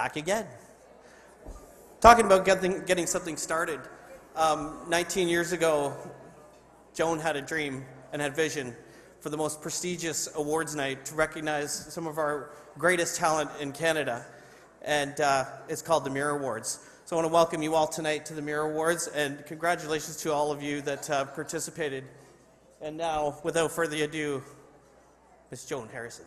back again. Talking about getting something started. 19 years ago, Joan had a dream and had vision for the most prestigious awards night to recognize some of our greatest talent in Canada. And it's called the Mirror Awards. So I want to welcome you all tonight to the Mirror Awards, and congratulations to all of you that participated. And now, without further ado, Miss Joan Harrison.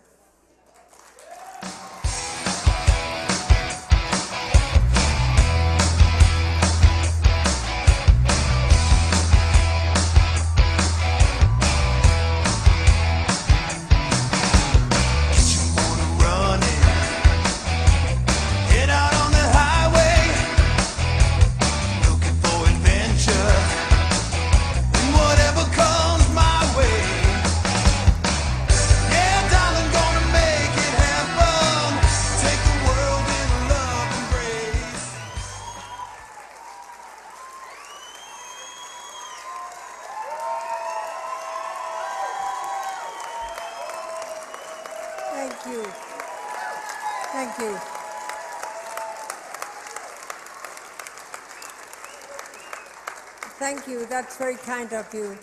Thank you. That's very kind of you.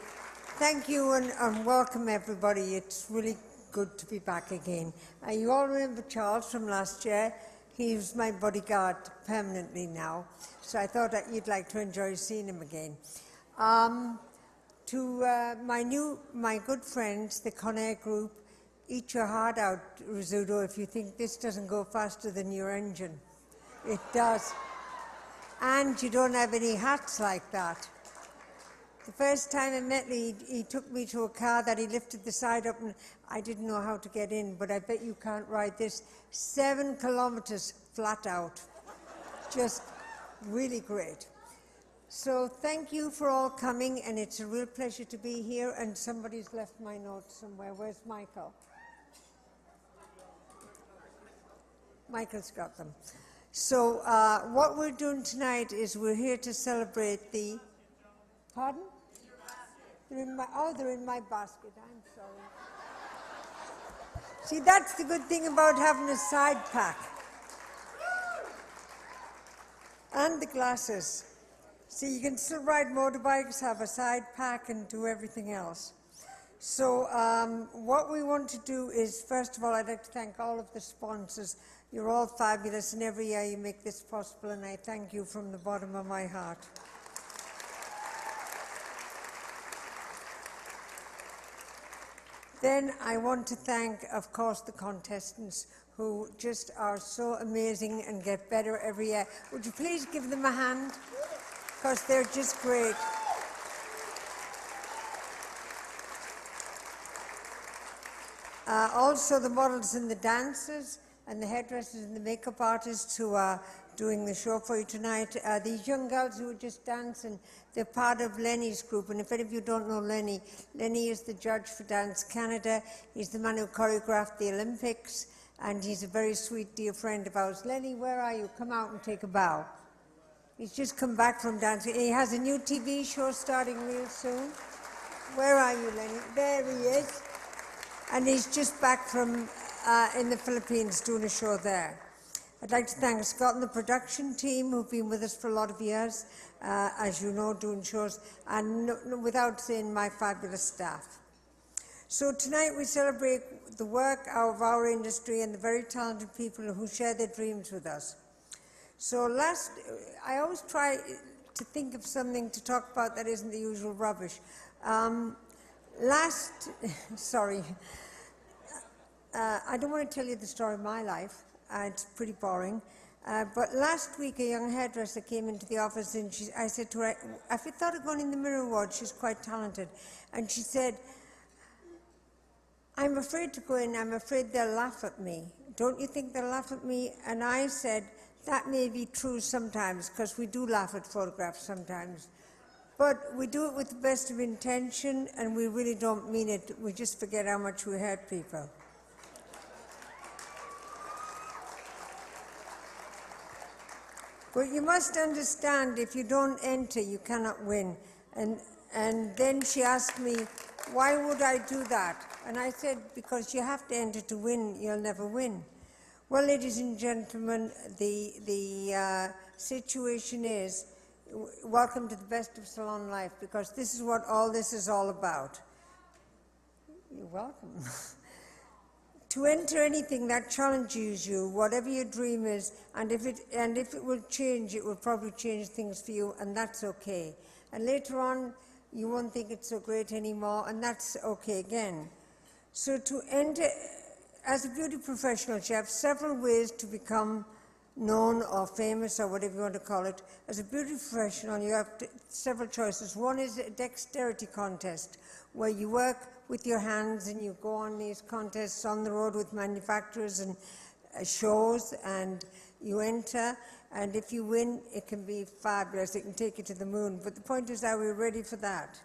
Thank you and welcome everybody. It's really good to be back again. You all remember Charles from last year. He's my bodyguard permanently now. So I thought that you'd like to enjoy seeing him again. To my good friends, the Conair Group, eat your heart out, Rizzuto, if you think this doesn't go faster than your engine. It does. And you don't have any hats like that. The first time I met Lee, he took me to a car that he lifted the side up, and I didn't know how to get in, but I bet you can't ride this. 7 kilometers flat out. Just really great. So thank you for all coming, and it's a real pleasure to be here, and somebody's left my notes somewhere. Where's Michael? Michael's got them. So what we're doing tonight is we're here to celebrate the... Pardon? They're in my basket. I'm sorry. See, that's the good thing about having a side pack. And the glasses. See, you can still ride motorbikes, have a side pack, and do everything else. So what we want to do is, first of all, I'd like to thank all of the sponsors. You're all fabulous, and every year you make this possible, and I thank you from the bottom of my heart. Then I want to thank, of course, the contestants who just are so amazing and get better every year. Would you please give them a hand? Because they're just great. Also the models and the dancers and the hairdressers and the makeup artists who are doing the show for you tonight. These young girls who are just dancing, they're part of Lenny's group. And if any of you don't know Lenny, Lenny is the judge for Dance Canada. He's the man who choreographed the Olympics, and he's a very sweet, dear friend of ours. Lenny, where are you? Come out and take a bow. He's just come back from dancing. He has a new TV show starting real soon. Where are you, Lenny? There he is. And he's just back from in the Philippines doing a show there. I'd like to thank Scott and the production team who've been with us for a lot of years, as you know, doing shows, and without saying my fabulous staff. So tonight we celebrate the work of our industry and the very talented people who share their dreams with us. So I always try to think of something to talk about that isn't the usual rubbish. Sorry, I don't want to tell you the story of my life. It's pretty boring. But last week, a young hairdresser came into the office, and I said to her, have you thought of going in the Mirror Awards? She's quite talented. And she said, I'm afraid to go in. I'm afraid they'll laugh at me. Don't you think they'll laugh at me? And I said, that may be true sometimes, because we do laugh at photographs sometimes. But we do it with the best of intention, and we really don't mean it. We just forget how much we hurt people. But you must understand, if you don't enter, you cannot win. And then she asked me, why would I do that? And I said, because you have to enter to win, you'll never win. Well, ladies and gentlemen, the situation is, welcome to the best of salon life, because this is what all this is all about. You're welcome. To enter anything that challenges you, whatever your dream is, and if it will change, it will probably change things for you, and that's okay. And later on, you won't think it's so great anymore, and that's okay again. So to enter, as a beauty professional, you have several ways to become known or famous or whatever you want to call it. As a beauty professional, you have several choices. One is a dexterity contest, where you work with your hands and you go on these contests on the road with manufacturers and shows, and you enter, and if you win, it can be fabulous. It can take you to the moon. But the point is, are we ready for that?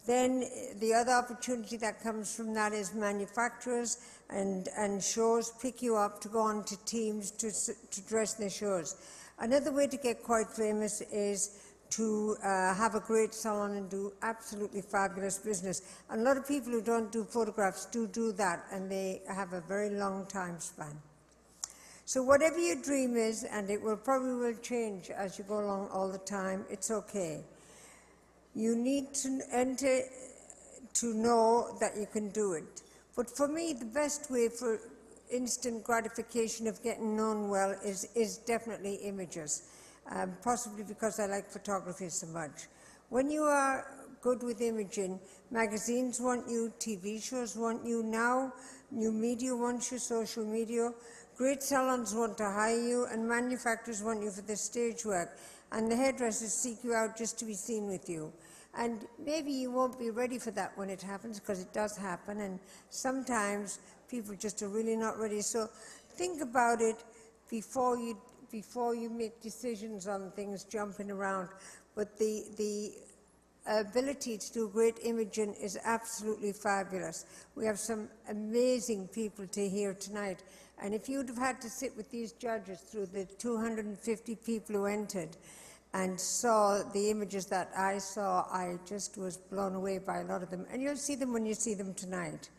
Then the other opportunity that comes from that is manufacturers and shows pick you up to go on to teams to dress their shows. Another way to get quite famous is to have a great salon and do absolutely fabulous business. And a lot of people who don't do photographs do that, and they have a very long time span. So whatever your dream is, and it probably will change as you go along all the time, it's okay. You need to enter to know that you can do it. But for me, the best way for instant gratification of getting known well is definitely images, possibly because I like photography so much. When you are good with imaging, magazines want you, TV shows want you now, new media wants you, social media, great salons want to hire you, and manufacturers want you for the stage work, and the hairdressers seek you out just to be seen with you. And maybe you won't be ready for that when it happens, because it does happen, and sometimes people just are really not ready. So think about it before you make decisions on things jumping around. But the ability to do great imaging is absolutely fabulous. We have some amazing people to hear tonight. And if you'd have had to sit with these judges through the 250 people who entered and saw the images that I saw, I just was blown away by a lot of them. And you'll see them when you see them tonight.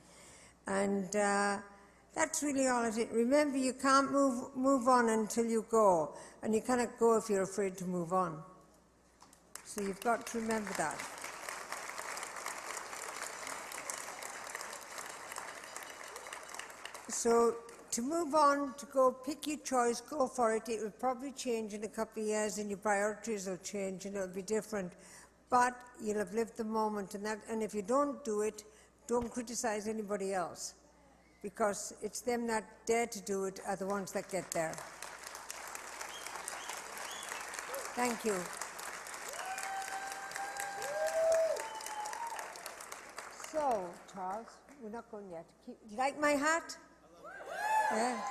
And that's really all it is. Remember, you can't move on until you go. And you cannot go if you're afraid to move on. So you've got to remember that. So to move on, to go pick your choice, go for it. It will probably change in a couple of years, and your priorities will change, and it'll be different. But you'll have lived the moment, and if you don't do it, don't criticize anybody else, because it's them that dare to do it are the ones that get there. Thank you. So, Charles, we're not going yet. Do you like my hat? Yeah.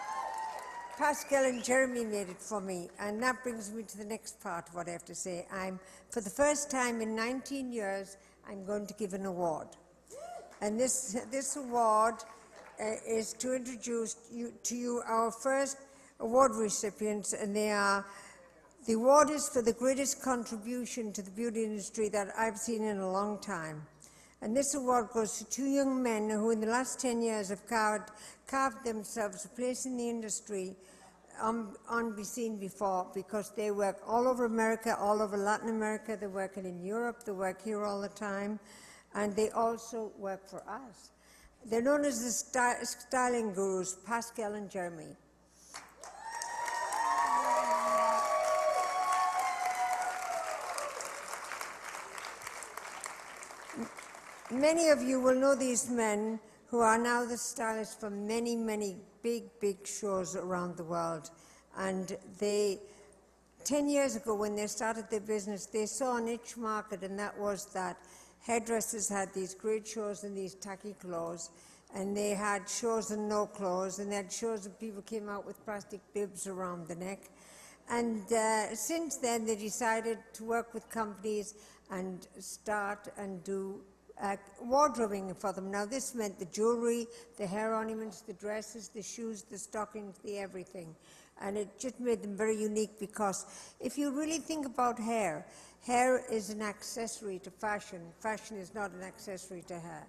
Pascal and Jeremy made it for me, and that brings me to the next part of what I have to say. For the first time in 19 years, I'm going to give an award. And this award is to introduce to you our first award recipients, and the award is for the greatest contribution to the beauty industry that I've seen in a long time. And this award goes to two young men who in the last 10 years have carved themselves a place in the industry unbeseen before, because they work all over America, all over Latin America, they're working in Europe, they work here all the time, and they also work for us. They're known as the styling gurus, Pascal and Jeremy. Many of you will know these men who are now the stylists for many, many big, big shows around the world. And 10 years ago when they started their business, they saw a niche market, and that was that hairdressers had these great shows in these tacky clothes, and they had shows in no clothes, and they had shows that people came out with plastic bibs around the neck. And since then, they decided to work with companies and start and do wardrobing for them. Now, this meant the jewelry, the hair ornaments, the dresses, the shoes, the stockings, the everything. And it just made them very unique, because if you really think about hair, hair is an accessory to fashion. Fashion is not an accessory to hair.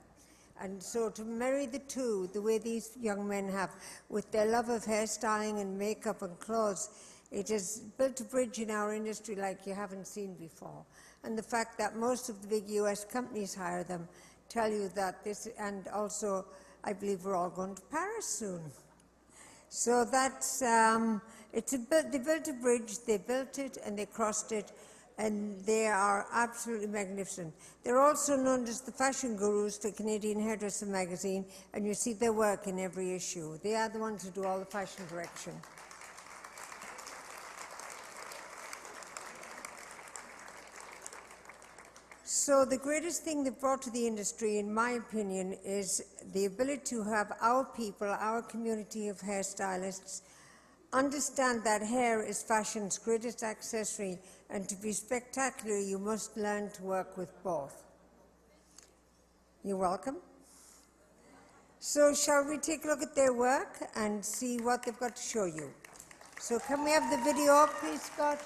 And so to marry the two, the way these young men have, with their love of hairstyling and makeup and clothes, it has built a bridge in our industry like you haven't seen before. And the fact that most of the big US companies hire them tell you that this, and also I believe we're all going to Paris soon. So that's, they built a bridge, they built it and they crossed it, and they are absolutely magnificent. They're also known as the fashion gurus to Canadian Hairdresser magazine, and you see their work in every issue. They are the ones who do all the fashion direction. So the greatest thing they've brought to the industry, in my opinion, is the ability to have our people, our community of hairstylists, understand that hair is fashion's greatest accessory, and to be spectacular, you must learn to work with both. You're welcome. So shall we take a look at their work and see what they've got to show you? So can we have the video up, please, Scott?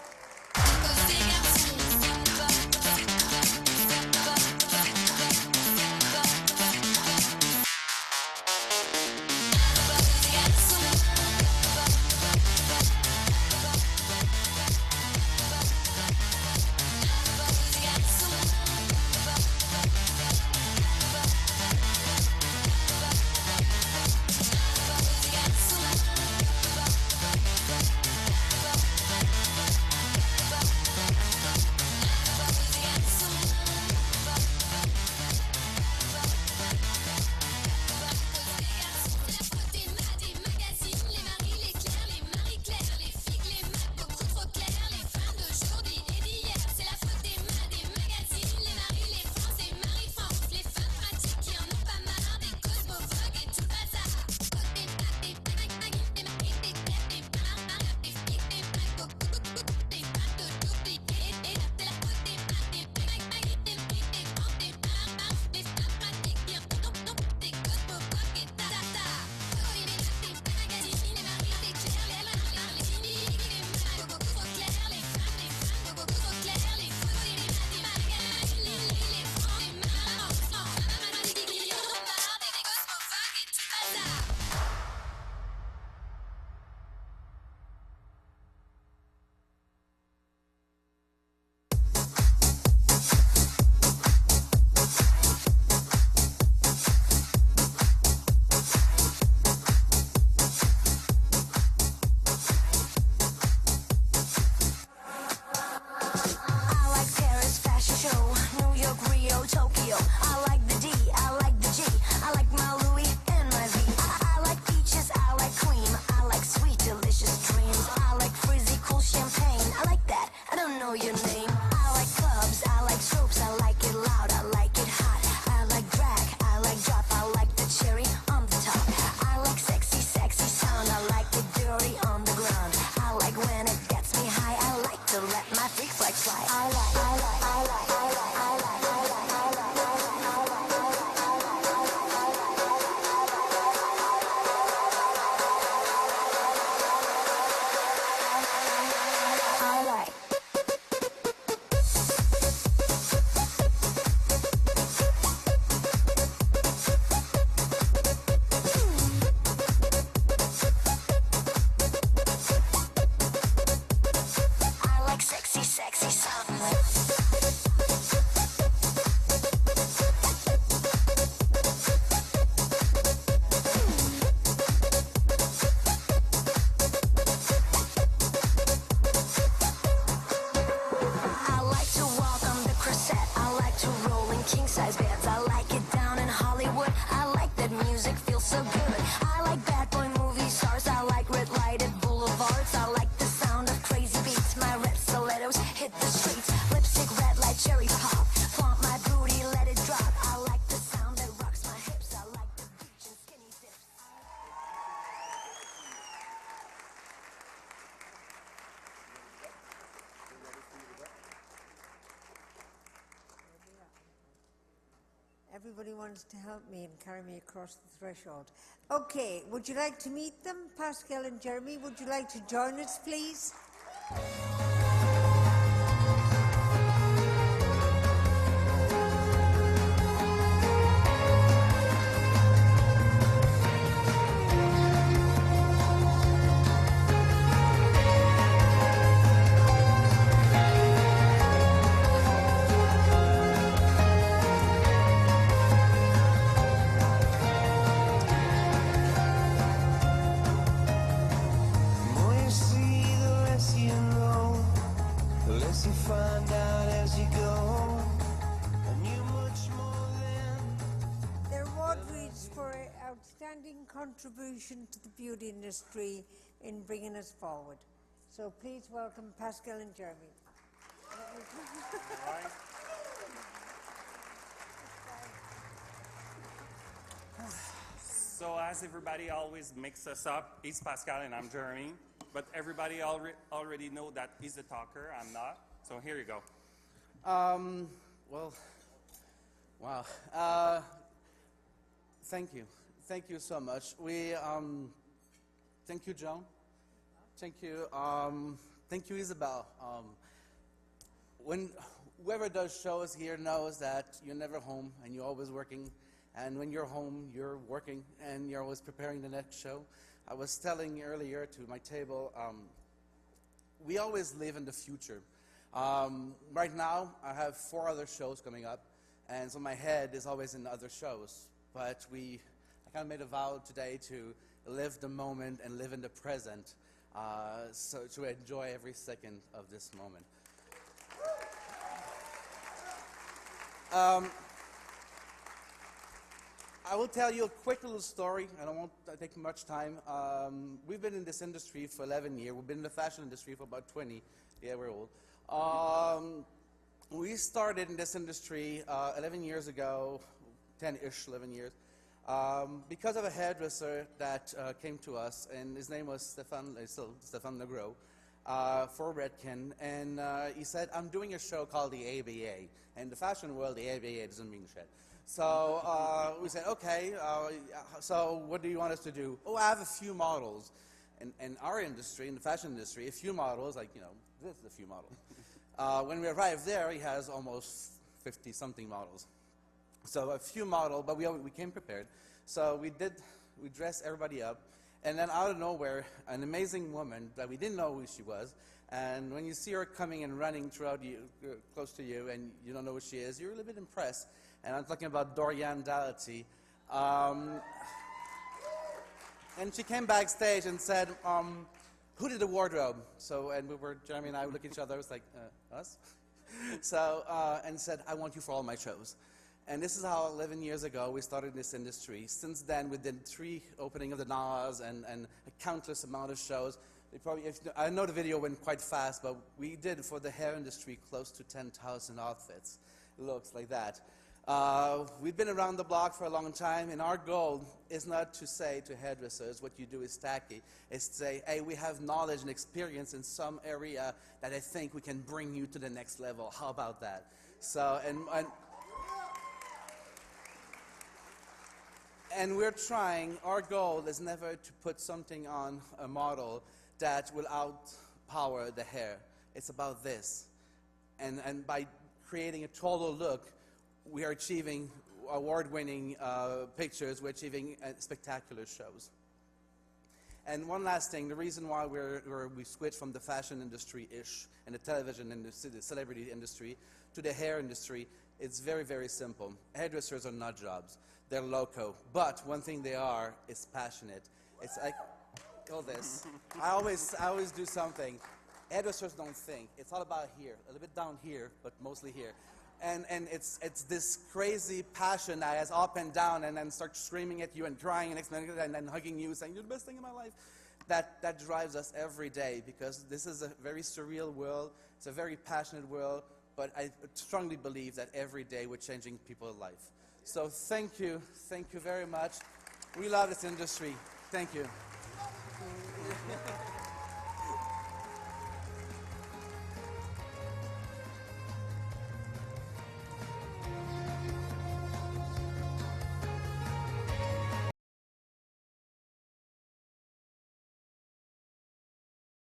Everybody wants to help me and carry me across the threshold. Okay, would you like to meet them? Pascal and Jeremy, would you like to join us, please? contribution to the beauty industry in bringing us forward. So please welcome Pascal and Jeremy. All right. So as everybody always mixes us up, he's Pascal and I'm Jeremy. But everybody already know that he's the talker, I'm not. So here you go. Well, wow. Thank you. Thank you so much. Thank you, Joan. Thank you. Thank you, Isabel. Whoever does shows here knows that you're never home and you're always working. And when you're home, you're working and you're always preparing the next show. I was telling earlier to my table, we always live in the future. Right now, I have 4 other shows coming up, and so my head is always in other shows. But I kind of made a vow today to live the moment and live in the present, so to enjoy every second of this moment. I will tell you a quick little story. I don't want to take much time. We've been in this industry for 11 years. We've been in the fashion industry for about 20. Yeah, we're old. We started in this industry 11 years ago, 10-ish, 11 years, because of a hairdresser that came to us, and his name was Stefan Legros, for Redken, and he said, I'm doing a show called the ABA. And in the fashion world, the ABA doesn't mean shit. So we said, okay, so what do you want us to do? Oh, I have a few models. In our industry, in the fashion industry, a few models, like, this is a few models. When we arrived there, he has almost 50-something models. So a few models, but we came prepared. So we dressed everybody up. And then out of nowhere, an amazing woman that we didn't know who she was. And when you see her coming and running close to you, and you don't know who she is, you're a little bit impressed. And I'm talking about Dorian Dalty. And she came backstage and said, who did the wardrobe? So, and Jeremy and I would look at each other, it was like, us? So, and said, I want you for all my shows. And this is how 11 years ago we started this industry. Since then, we did 3 opening of the NAS and a countless amount of shows. I know the video went quite fast, but we did for the hair industry close to 10,000 outfits. It looks like that. We've been around the block for a long time, and our goal is not to say to hairdressers, what you do is tacky. It's to say, hey, we have knowledge and experience in some area that I think we can bring you to the next level. How about that? So, and we're trying, our goal is never to put something on a model that will outpower the hair. It's about this. And by creating a total look, we are achieving award-winning pictures, we're achieving spectacular shows. And one last thing, the reason why we switched from the fashion industry-ish and the television industry, the celebrity industry, to the hair industry, it's very, very simple. Hairdressers are nut jobs. They're loco. But one thing they are is passionate. It's like, all this. I always do something. Hairdressers don't think. It's all about here, a little bit down here, but mostly here. And it's this crazy passion that is up and down and then starts screaming at you and crying and then hugging you, saying, you're the best thing in my life. That drives us every day because this is a very surreal world. It's a very passionate world. But I strongly believe that every day we're changing people's life. So thank you very much. We love this industry. Thank you.